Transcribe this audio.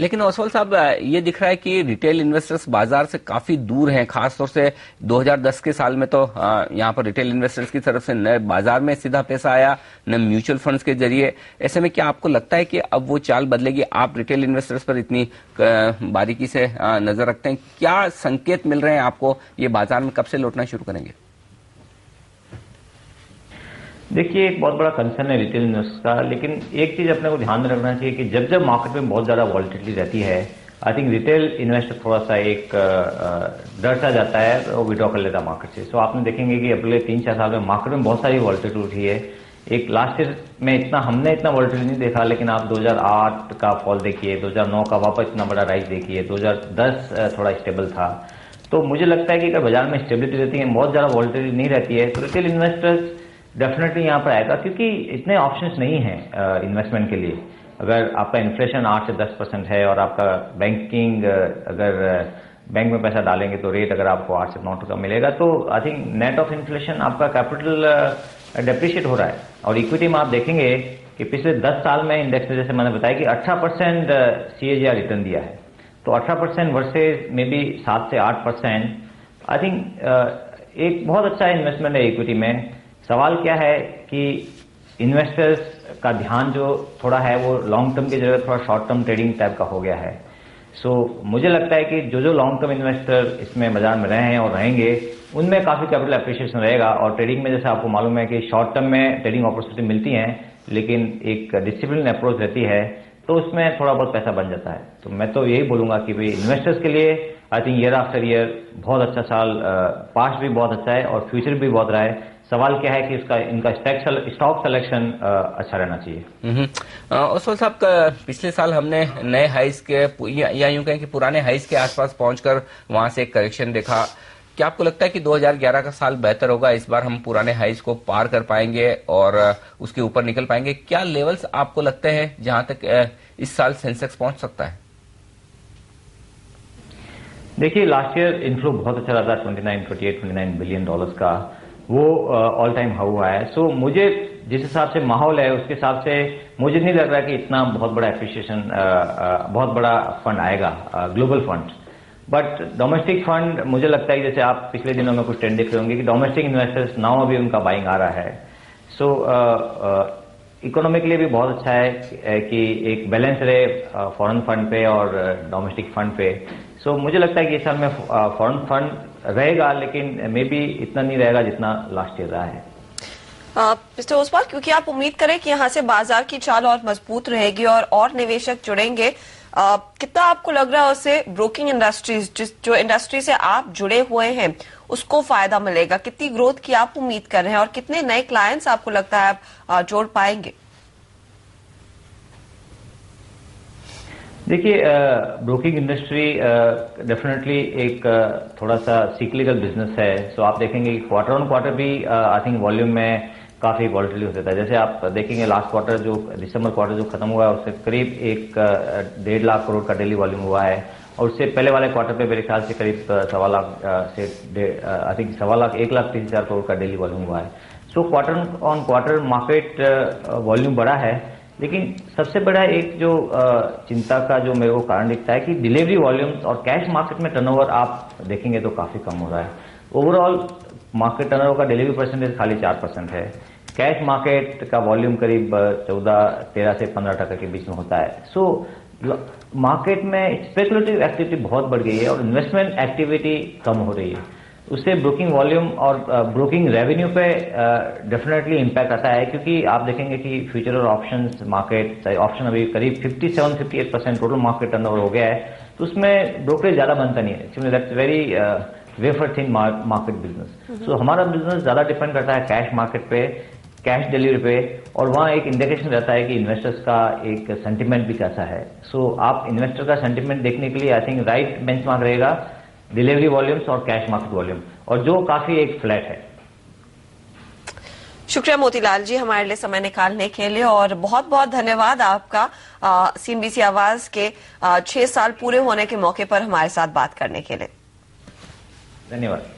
लेकिन ओसवाल साहब, ये दिख रहा है कि रिटेल इन्वेस्टर्स बाजार से काफी दूर हैं। खासतौर से 2010 के साल में तो यहाँ पर रिटेल इन्वेस्टर्स की तरफ से न बाजार में सीधा पैसा आया, न म्यूचुअल फंड्स के जरिए। ऐसे में क्या आपको लगता है कि अब वो चाल बदलेगी? आप रिटेल इन्वेस्टर्स पर इतनी बारीकी से नजर रखते हैं, क्या संकेत मिल रहे हैं आपको? ये बाजार में कब से लौटना शुरू करेंगे? देखिए, एक बहुत बड़ा कंसर्न है रिटेल इन्वेस्टर्स का, लेकिन एक चीज अपने को ध्यान में रखना चाहिए कि जब जब मार्केट में बहुत ज्यादा वॉलिटिलिटी रहती है, आई थिंक रिटेल इन्वेस्टर थोड़ा सा एक डर सा जाता है और विड्रॉ कर लेता है मार्केट से। सो आपने देखेंगे कि अगले 3-4 साल में मार्केट में बहुत सारी वॉलिटिलिटी उठी है। एक लास्ट ईयर में हमने इतना वॉलिटिलिटी नहीं देखा, लेकिन आप 2008 का फॉल देखिए, 2009 का वापस इतना बड़ा राइज देखिए, 2010 थोड़ा स्टेबल था। तो मुझे लगता है कि अगर बाजार में स्टेबिलिटी रहती है, बहुत ज्यादा वॉलिटिलिटी नहीं रहती है, तो रिटेल इन्वेस्टर्स डेफिनेटली यहाँ पर आएगा, क्योंकि इतने ऑप्शंस नहीं हैं इन्वेस्टमेंट के लिए। अगर आपका इन्फ्लेशन 8 से 10% है और आपका बैंकिंग, अगर बैंक में पैसा डालेंगे तो रेट अगर आपको 8 से 9% मिलेगा, तो I think net of inflation आपका कैपिटल डेप्रिशिएट हो रहा है। और इक्विटी में आप देखेंगे कि पिछले 10 साल में इंडेक्स में, जैसे मैंने बताया कि 18% CAGR रिटर्न दिया है, तो 18% वर्सेज मे बी 7 से 8%, आई थिंक एक बहुत अच्छा इन्वेस्टमेंट है इक्विटी में। सवाल क्या है कि इन्वेस्टर्स का ध्यान जो थोड़ा है वो लॉन्ग टर्म की जगह थोड़ा शॉर्ट टर्म ट्रेडिंग टाइप का हो गया है। सो मुझे लगता है कि जो लॉन्ग टर्म इन्वेस्टर इसमें बाजार में रहे हैं और रहेंगे, उनमें काफी कैपिटल एप्रिसिएशन रहेगा। और ट्रेडिंग में जैसे आपको मालूम है कि शॉर्ट टर्म में ट्रेडिंग अपॉर्चुनिटी मिलती है, लेकिन एक डिसिप्लिन अप्रोच रहती है, तो उसमें थोड़ा बहुत पैसा बन जाता है। तो मैं तो यही बोलूंगा कि भाई इन्वेस्टर्स के लिए I think year after year बहुत अच्छा साल, पास्ट भी बहुत अच्छा है और फ्यूचर भी बहुत रहा है। सवाल क्या है कि इनका स्टॉक सिलेक्शन अच्छा रहना चाहिए। ओसवाल साहब, पिछले साल हमने नए हाइस के या यूं कहें कि पुराने हाइस के आसपास पहुंचकर वहां से एक करेक्शन देखा। क्या आपको लगता है कि 2011 का साल बेहतर होगा? इस बार हम पुराने हाइस को पार कर पाएंगे और उसके ऊपर निकल पाएंगे? क्या लेवल्स आपको लगते हैं जहां तक इस साल सेंसेक्स पहुंच सकता है? देखिए, लास्ट ईयर इनफ्लो बहुत अच्छा रहा था, 29 बिलियन डॉलर्स का, वो ऑल टाइम हाई हुआ है। सो मुझे जिस हिसाब से माहौल है उसके हिसाब से मुझे नहीं लग रहा कि इतना बहुत बड़ा एप्रिसिएशन, बहुत बड़ा फंड आएगा, global fund. But domestic fund मुझे लगता है, जैसे आप पिछले दिनों में कुछ ट्रेंड देख रहे होंगे कि डोमेस्टिक इन्वेस्टर्स नाउ अभी उनका बाइंग आ रहा है। सो इकोनॉमी के लिए भी बहुत अच्छा है कि एक बैलेंस रहे फॉरेन फंड पे और डोमेस्टिक फंड पे। सो मुझे लगता है कि इस साल में फॉरेन फंड रहेगा, लेकिन मे बी इतना नहीं रहेगा जितना लास्ट ईयर रहा है। मिस्टर ओसवाल, क्योंकि आप उम्मीद करें कि यहाँ से बाजार की चाल और मजबूत रहेगी और निवेशक जुड़ेंगे, कितना आपको लग रहा है उससे ब्रोकिंग इंडस्ट्रीज, जो इंडस्ट्री से आप जुड़े हुए हैं, उसको फायदा मिलेगा? कितनी ग्रोथ की आप उम्मीद कर रहे हैं और कितने नए क्लाइंट्स आपको लगता है आप जोड़ पाएंगे? देखिए, ब्रोकिंग इंडस्ट्री डेफिनेटली एक थोड़ा सा सिक्लिकल बिजनेस है। सो आप देखेंगे कि क्वार्टर ऑन क्वार्टर भी आई थिंक वॉल्यूम में काफी वॉलिटिलिटी हो जाता है। जैसे आप देखेंगे लास्ट क्वार्टर, जो दिसंबर क्वार्टर जो खत्म हुआ है, उससे करीब 1.5 लाख करोड़ का डेली वॉल्यूम हुआ है, और उससे पहले वाले क्वार्टर पे मेरे ख्याल से करीब 1.25 लाख से आई थिंक 1,30,000 करोड़ का डेली वॉल्यूम हुआ है। So quarter on quarter market volume बढ़ा है, लेकिन सबसे बड़ा एक जो चिंता का जो मेरे को कारण दिखता है कि डिलीवरी वॉल्यूम्स और कैश मार्केट में टर्नओवर आप देखेंगे तो काफी कम हो रहा है। ओवरऑल मार्केट टर्नओवर का डिलीवरी परसेंटेज खाली 4% है। कैश मार्केट का वॉल्यूम करीब 13 से 15% के बीच में होता है। सो मार्केट में स्पेकुलेटिव एक्टिविटी बहुत बढ़ गई है और इन्वेस्टमेंट एक्टिविटी कम हो रही है। उससे ब्रोकिंग वॉल्यूम और ब्रोकिंग रेवेन्यू पे डेफिनेटली इम्पैक्ट आता है, क्योंकि आप देखेंगे कि फ्यूचर और ऑप्शंस मार्केट, ऑप्शन अभी करीब 57-58% टोटल मार्केट टर्नओवर हो गया है, तो उसमें ब्रोकरेज ज्यादा बनता नहीं है। That's very wafer thin market business. So हमारा बिजनेस ज्यादा डिपेंड करता है कैश मार्केट पे, कैश डिलीवरी पे, और वहां एक इंडिकेशन रहता है कि इन्वेस्टर्स का एक सेंटिमेंट भी कैसा है। सो आप इन्वेस्टर का सेंटिमेंट देखने के लिए आई थिंक राइट बेंचमार्क रहेगा डिलीवरी वॉल्यूम्स और कैश मार्केट वॉल्यूम, और जो काफी एक फ्लैट है। शुक्रिया मोतीलाल जी हमारे लिए समय निकालने के लिए, और बहुत बहुत धन्यवाद आपका CNBC आवाज के 6 साल पूरे होने के मौके पर हमारे साथ बात करने के लिए। धन्यवाद।